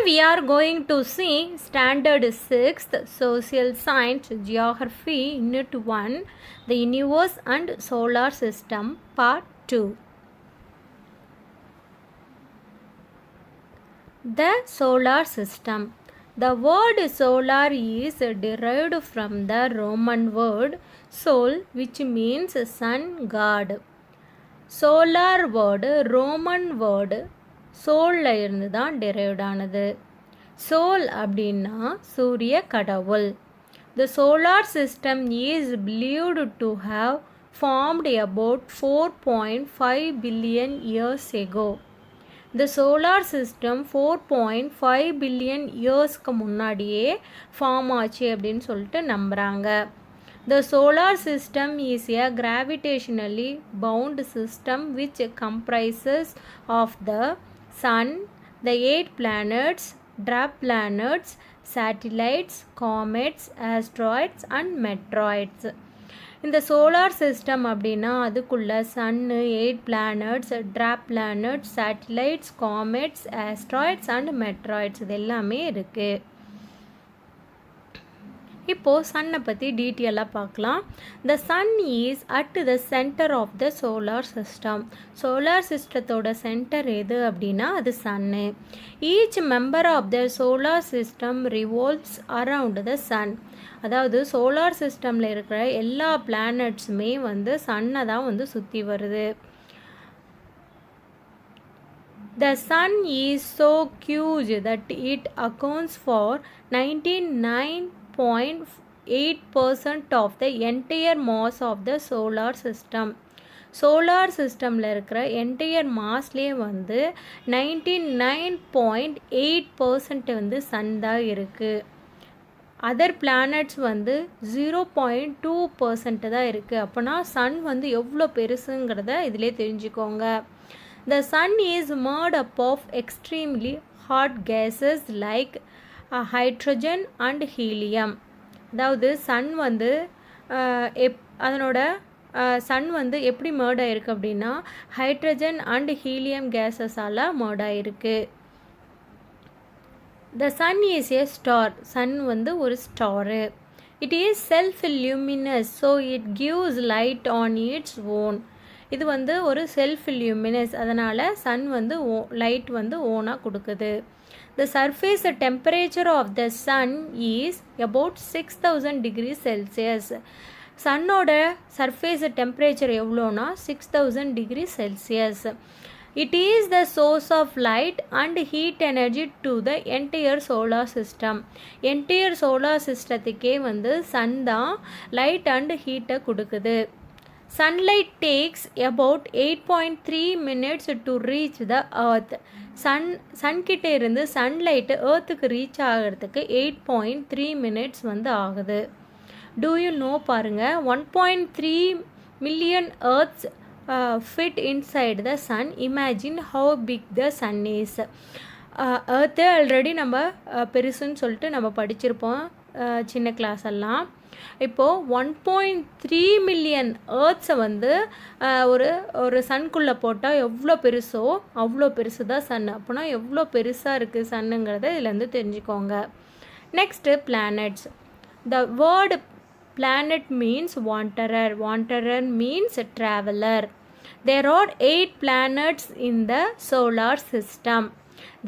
we are going to see Standard 6th Social Science Geography Unit 1, the Universe and Solar System, Part 2. The Solar System. The word solar is derived from the Roman word sol, which means sun god. Solar word Roman word சோல்ல இருந்து தான் derived ஆனது. Soul அப்படின்னா சூரிய கடவுள். The solar system is believed to have formed about 4.5 billion years ago. The solar system 4.5 billion yearsக்கு முன்னாடியே form ஆச்சு அப்படின்னு சொல்லிட்டு நம்புகிறாங்க. The solar system is a gravitationally bound system which comprises of the Sun, the 8 planets, dwarf planets, satellites, comets, asteroids and meteoroids. இந்த solar system அப்படின்னா அதுக்குள்ள Sun, 8 planets, dwarf planets, satellites, comets, asteroids and meteoroids இது எல்லாமே இருக்குது. இப்போது சன்னை பற்றி டீட்டெயிலாக பார்க்கலாம். The sun is at the centre of the solar system. Solar சிஸ்டத்தோட சென்டர் எது அப்படின்னா அது sun. Each member of the solar system revolves around the sun. அதாவது சோலார் சிஸ்டமில் இருக்கிற எல்லா பிளானட்ஸுமே சன்னை தான் சுற்றி வருது. The sun is so huge that it accounts for 99.8% of the entire mass of the solar system. Solar சிஸ்டமில் இருக்கிற என்டையர் மாஸ்லேயே 99.8% சன் தான் இருக்குது. அதர் பிளானட்ஸ் 0.2% தான் இருக்குது. அப்போனா சன் எவ்வளோ பெருசுங்கிறத இதிலே தெரிஞ்சுக்கோங்க. The sun is made up of extremely hot gases like hydrogen and helium. அதாவது சன் அதனோட சன் எப்படி மேர்ட் ஆகிருக்கு அப்படின்னா ஹைட்ரஜன் அண்ட் ஹீலியம் கேஸஸால் மேர்ட் ஆகிருக்கு. The sun is a star. Sun ஒரு star. It is self-luminous, so it gives light on its own. இது ஒரு செல்ஃப் ல்யூமினஸ், அதனால் சன் லைட் ஓனாக கொடுக்குது. The surface temperature of the sun is about 6000 degrees Celsius. சன்னோட surface temperature எவ்வளோனா 6000 degrees Celsius. It is the source of light and heat energy to the entire solar system. Entire solar systemத்துக்கே sun தான் light and ஹீட்டை கொடுக்குது. Sunlight takes about 8.3 minutes to reach the earth. Sun கிட்டே இருந்து sunlight ஏர்த்துக்கு reach ஆகிறதுக்கு 8.3 minutes ஆகுது. Do you know பாருங்கள் 1.3 million earths fit inside the sun. Imagine how big the sun is. earth already நம்ம பெருசுன்னு சொல்லிட்டு நம்ம படிச்சிருப்போம் சின்ன கிளாஸ் எல்லாம். இப்போது 1.3 மில்லியன் ஏர்த்ஸை ஒரு சன்குள்ளே போட்டால் எவ்வளோ பெருசோ அவ்வளோ பெருசு தான் சன். அப்போனா எவ்வளோ பெருசாக இருக்குது சன்னுங்கிறத இதுலேருந்து தெரிஞ்சுக்கோங்க. Next planets. The word planet means wanderer. wanderer means traveller. There are 8 planets in the solar system.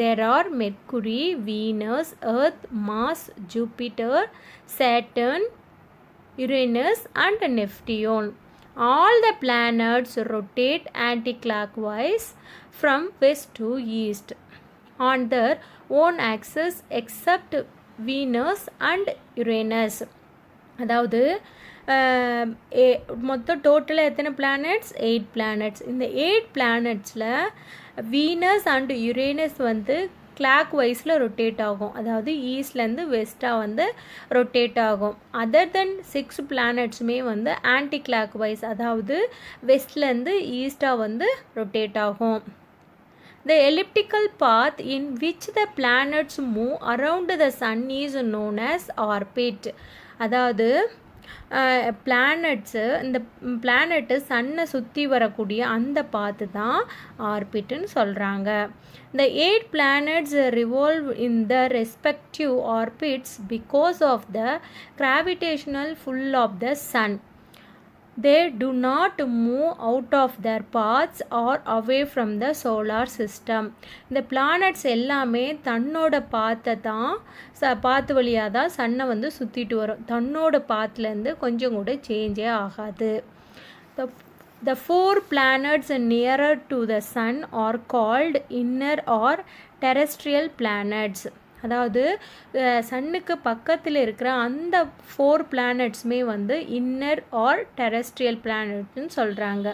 There are Mercury, Venus, Earth, Mars, Jupiter, Saturn, Uranus and Neptune. All the planets rotate anti-clockwise from west to east on their own axis except Venus and Uranus. அதாவது மொத்தம் டோட்டலாக எத்தனை planets? 8 planets. இந்த 8 பிளானட்ஸில் Venus and Uranus கிளாக் வைஸில் rotate ஆகும். அதாவது ஈஸ்ட்லேருந்து வெஸ்ட்டாக ரொட்டேட் ஆகும். அதர் தென் 6 பிளானட்ஸுமே ஆன்டி கிளாக் வைஸ், அதாவது வெஸ்ட்லேருந்து ஈஸ்ட்டாக ரொட்டேட் ஆகும். The elliptical path in which the planets move around the sun is known as orbit. அதாவது பிளானட்ஸு இந்த பிளானட்டு சன்னை சுற்றி வரக்கூடிய அந்த பாத்து தான் ஆர்பிட்டுன்னு சொல்கிறாங்க. The 8 planets revolve in the respective orbits because of the gravitational pull of the sun. They do not move out of their paths or away from the solar system. இந்த planets எல்லாமே தன்னோட பாத்தை தான் பாத்து வழியாக தான் சன்னை வந்து சுற்றிட்டு வரும். தன்னோட பாத்துலேருந்து கொஞ்சம் கூட சேஞ்சே ஆகாது. The 4 planets nearer to the sun are called inner or terrestrial planets. அதாவது சன்னுக்கு பக்கத்தில் இருக்கிற அந்த 4 பிளானட்ஸுமே வந்து இன்னர் ஆர் டெரெஸ்ட்ரியல் பிளானட்னு சொல்கிறாங்க.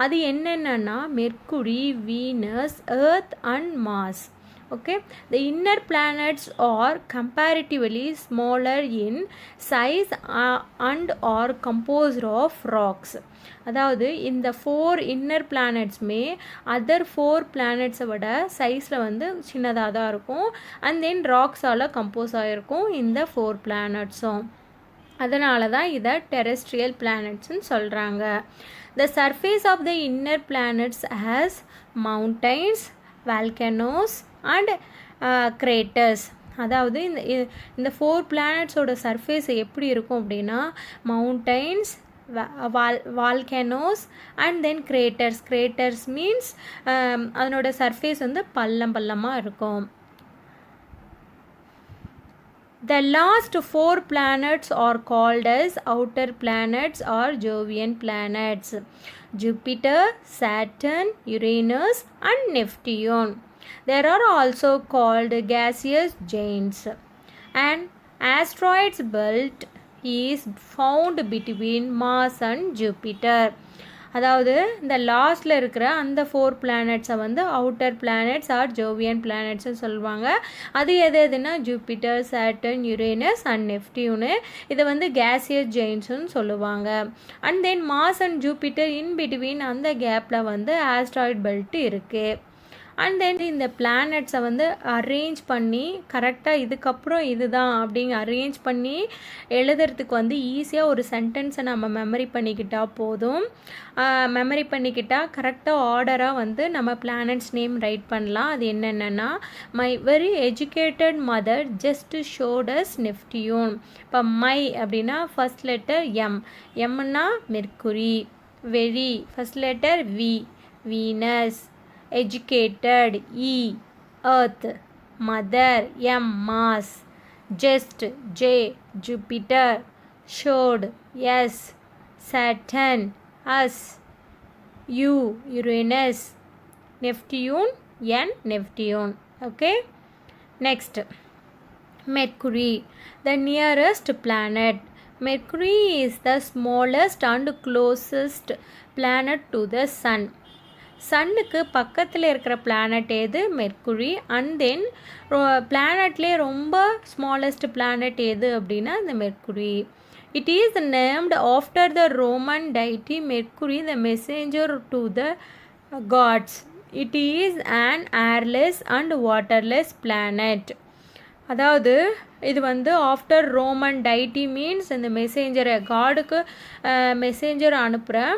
அது என்னென்னா Mercury, Venus, Earth and Mars. Okay, the inner planets are comparatively smaller in size and are composed of rocks. அதாவது இந்த 4 இன்னர் பிளானட்ஸுமே அதர் 4 பிளானட்ஸை விட சைஸில் வந்து சின்னதாக தான் இருக்கும். அண்ட் தென் ராக்ஸால் கம்போஸ் ஆகிருக்கும் இந்த 4 பிளானட்ஸும். அதனால தான் இதை டெரெஸ்ட்ரியல் பிளானட்ஸ்ன்னு சொல்கிறாங்க. The surface of the inner planets has mountains, volcanoes and craters. அதாவது இந்த 4 பிளானட்ஸோட சர்ஃபேஸ் எப்படி இருக்கும் அப்படின்னா mountains, volcanoes and then craters. Craters means அதனோட சர்ஃபேஸ் வந்து பள்ளமாக இருக்கும். The last 4 planets are called as outer planets or Jovian planets: Jupiter, Saturn, Uranus and Neptune. They are also called gaseous giants. An asteroids belt is found between Mars and Jupiter. அதாவது இந்த லாஸ்ட்டில் இருக்கிற அந்த 4 பிளானட்ஸை வந்து outer planets or Jovian பிளானட்ஸ்ன்னு சொல்லுவாங்க. அது எதுனா Jupiter, Saturn, Uranus and Neptune. இதை வந்து கேசியஸ் ஜெயின்ஸ்னு சொல்லுவாங்க. And then Mars and Jupiter in between அந்த கேப்பில் வந்து ஆஸ்ட்ராய்ட் பெல்ட் இருக்குது. அண்ட் தென் இந்த பிளானட்ஸை வந்து அரேஞ்ச் பண்ணி கரெக்டாக இதுக்கப்புறம் இதுதான் அப்படிங்க அரேஞ்ச் பண்ணி எழுதுறதுக்கு வந்து ஈஸியாக ஒரு சென்டென்ஸை நம்ம மெமரி பண்ணிக்கிட்டால் போதும். மெமரி பண்ணிக்கிட்டால் கரெக்டாக ஆர்டராக வந்து நம்ம பிளானட்ஸ் நேம் ரைட் பண்ணலாம். அது என்னென்னா my very educated mother just showed us Neptune. இப்போ மை அப்படின்னா ஃபர்ஸ்ட் லெட்டர் எம், எம்னா Mercury. Very first letter V, Venus. Educated, E, Earth. Mother, M, Mars. Just, J, Jupiter. Showed, S, Saturn, S. U, Uranus. Neptune, N, Neptune. Okay. Next, Mercury, the nearest planet. Mercury is the smallest and closest planet to the sun. சன்னுக்கு பக்கத்தில் இருக்கிற planet எது? Mercury. And then பிளானட்லேயே ரொம்ப smallest planet எது அப்படின்னா இந்த Mercury. It is named after the Roman deity Mercury, the messenger to the gods. It is an airless and waterless planet. அதாவது இது வந்து ஆஃப்டர் ரோமன் டைட்டி மீன்ஸ் இந்த மெசேஞ்சரை காடுக்கு மெசேஞ்சர் அனுப்புகிற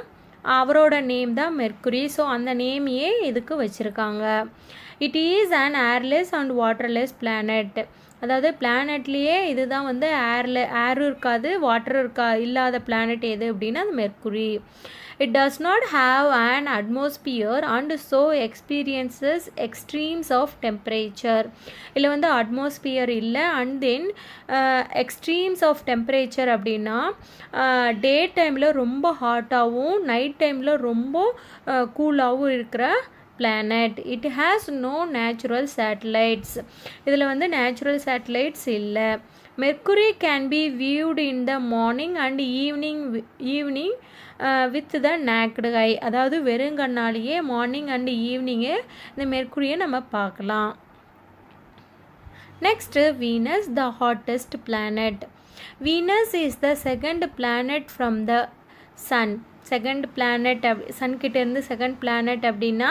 அவரோட நேம் தான் மெர்க்குரி. ஸோ அந்த நேமையே இதுக்கு வச்சுருக்காங்க. It is an airless and waterless planet. அதாவது பிளானட்லேயே இதுதான் வந்து ஏரும் இருக்காது வாட்டரும் இல்லாத பிளானட் எது அப்படின்னா அது mercury. It does not have an atmosphere and so experiences extremes of temperature. இதில் வந்து அட்மாஸ்பியர் இல்லை. And then extremes of temperature அப்படின்னா டே டைமில் ரொம்ப ஹாட்டாகவும் நைட் டைமில் ரொம்ப கூலாகவும் இருக்கிற planet. It has no natural satellites. இதில் வந்து நேச்சுரல் சேட்டலைட்ஸ் இல்லை. Mercury can be viewed in the morning and evening with the naked eye. அதாவது வெறுங்கண்ணாலேயே மார்னிங் அண்ட் ஈவினிங்கு இந்த மெர்க்குரியை நம்ம பார்க்கலாம். Next, Venus, the hottest planet. Venus is the second planet from the Sun. Second planet sun கிட்ட இருந்து second planet அப்படின்னா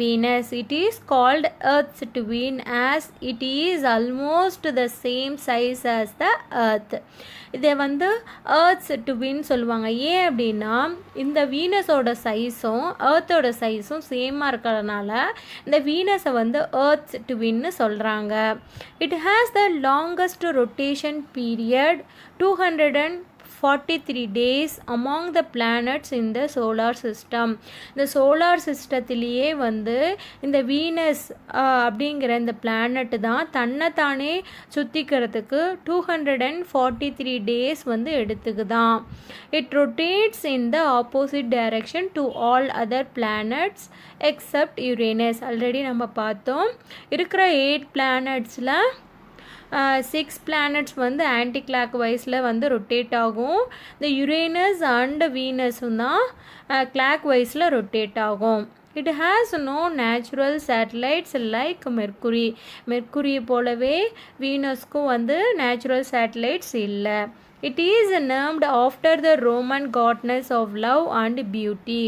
Venus. It is called Earth's twin as it is almost the same size as the Earth. இதை வந்து earths twin சொல்லுவாங்க. ஏன் அப்படின்னா இந்த வீனஸோட சைஸும் எர்த்தோட சைஸும் சேமாக இருக்கிறதுனால இந்த வீனஸை வந்து எர்த்ஸ் ட்வின்னு சொல்கிறாங்க. It has the longest rotation period 243 days among the planets in the solar system. இந்த சோலார் சிஸ்டத்திலேயே வந்து இந்த வீனஸ் அப்படிங்கிற இந்த பிளானட் தான் தன்னைத்தானே சுற்றிக்கிறதுக்கு 243 days வந்து எடுத்துக்குதான். It rotates in the opposite direction to all other planets except Uranus. Already நம்ம பார்த்தோம். இருக்கிற 8 பிளானட்ஸில் 6 பிளானட்ஸ் வந்து ஆன்டி கிளாக் வைஸில் வந்து ரொட்டேட் ஆகும். இந்த யுரேனஸ் அண்ட் வீனஸும் தான் கிளாக் வைஸில் ரொட்டேட் ஆகும். It has no natural satellites like Mercury. மெர்க்குரியை போலவே வீனஸ்க்கும் வந்து நேச்சுரல் சேட்டலைட்ஸ் இல்லை. It is named after the Roman goddess of love and beauty.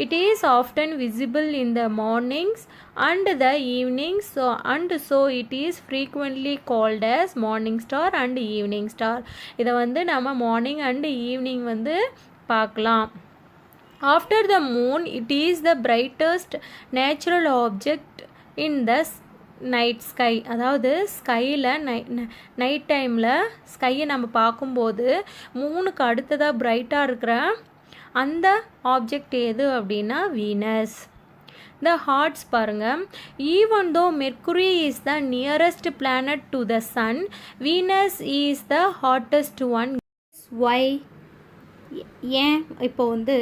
It is often visible in the mornings and the evenings, so it is frequently called as morning star and evening star. இதை வந்து நம்ம morning and evening வந்து பார்க்கலாம். After the moon, it is the brightest natural object in the night sky. அதாவது ஸ்கையில் night டைமில் ஸ்கையை நம்ம பார்க்கும்போது மூணுக்கு அடுத்ததாக பிரைட்டாக இருக்கிற அந்த ஆப்ஜெக்ட் எது அப்படின்னா வீனஸ். த ஹார்ட்ஸ் பாருங்கள். Even though Mercury is the nearest planet to the sun, Venus is the hottest one. Why? ஏன்? இப்போ வந்து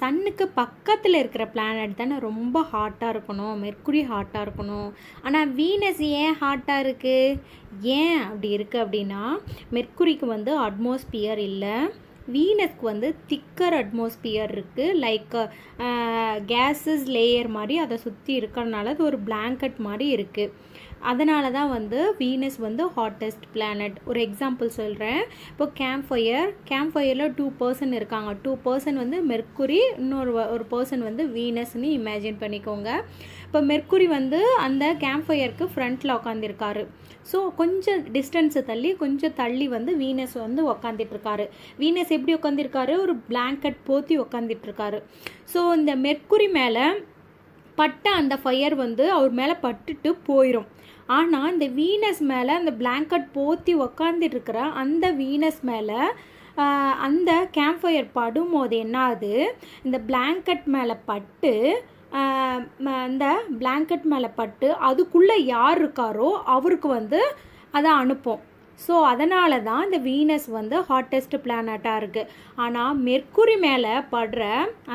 சன்னுக்கு பக்கத்தில் இருக்கிற பிளானட் தானே ரொம்ப ஹாட்டாக இருக்கணும், மெர்க்குரி ஹாட்டாக இருக்கணும். ஆனால் வீனஸ் ஏன் ஹாட்டாக இருக்குது? ஏன் அப்படி இருக்குது அப்படின்னா மெர்க்குரிக்கு வந்து அட்மாஸ்பியர் இல்லை, வீனஸ்க்கு வந்து திக்கர் அட்மாஸ்பியர் இருக்குது. லைக் கேஸஸ் லேயர் மாதிரி அதை சுற்றி இருக்கிறதுனால அது ஒரு பிளாங்கெட் மாதிரி இருக்குது. அதனால தான் வந்து வீனஸ் வந்து ஹாட்டஸ்ட் பிளானட். ஒரு எக்ஸாம்பிள் சொல்கிறேன். இப்போ கேம்ப் ஃபயரில் 2 person இருக்காங்க. 2 person வந்து மெர்க்குரி, ஒரு பர்சன் வந்து வீனஸ்ன்னு இமேஜின் பண்ணிக்கோங்க. இப்போ மெர்க்குரி வந்து அந்த கேம்ப் ஃபயருக்கு ஃப்ரண்ட்டில் உட்காந்துருக்காரு. ஸோ கொஞ்சம் டிஸ்டன்ஸை கொஞ்சம் தள்ளி வந்து வீனஸ் வந்து உக்காந்துட்ருக்காரு. வீனஸ் எப்படி உட்காந்துருக்காரு? ஒரு பிளாங்கெட் போற்றி உட்காந்துட்ருக்காரு. ஸோ இந்த மெர்க்குரி மேலே பட்ட அந்த ஃபயர் வந்து அவர் மேலே பட்டுட்டு போயிடும். ஆனால் இந்த வீனஸ் மேலே அந்த பிளாங்கெட் போற்றி உக்காந்துட்டுருக்கிற அந்த வீனஸ் மேலே அந்த கேம்ப் ஃபயர் படும் போது என்ன ஆகுது? இந்த பிளாங்கெட் மேலே பட்டு அந்த பிளாங்கெட் மேலே பட்டு அதுக்குள்ளே யார் இருக்காரோ அவருக்கு வந்து அதை அனுப்போம். ஸோ அதனால தான் இந்த வீனஸ் வந்து ஹாட்டஸ்ட் பிளானட்டாக இருக்குது. ஆனால் மெர்க்குரி மேலே படுற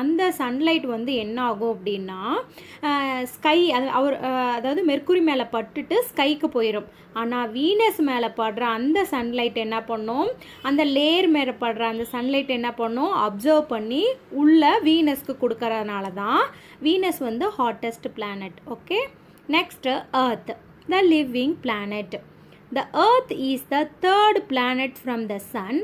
அந்த சன்லைட் வந்து என்ன ஆகும் அப்படின்னா ஸ்கை அதாவது மெர்க்குரி மேலே பட்டுட்டு ஸ்கைக்கு போயிடும். ஆனால் வீனஸ் மேலே படுற அந்த சன்லைட் என்ன பண்ணும்? அந்த லேயர் மேலே படுற அந்த சன்லைட் என்ன பண்ணும்? அப்சர்வ் பண்ணி உள்ள வீனஸ்க்கு கொடுக்கறதுனால தான் வீனஸ் வந்து hottest planet. Okay, next earth, the living planet. The Earth is the third planet from the Sun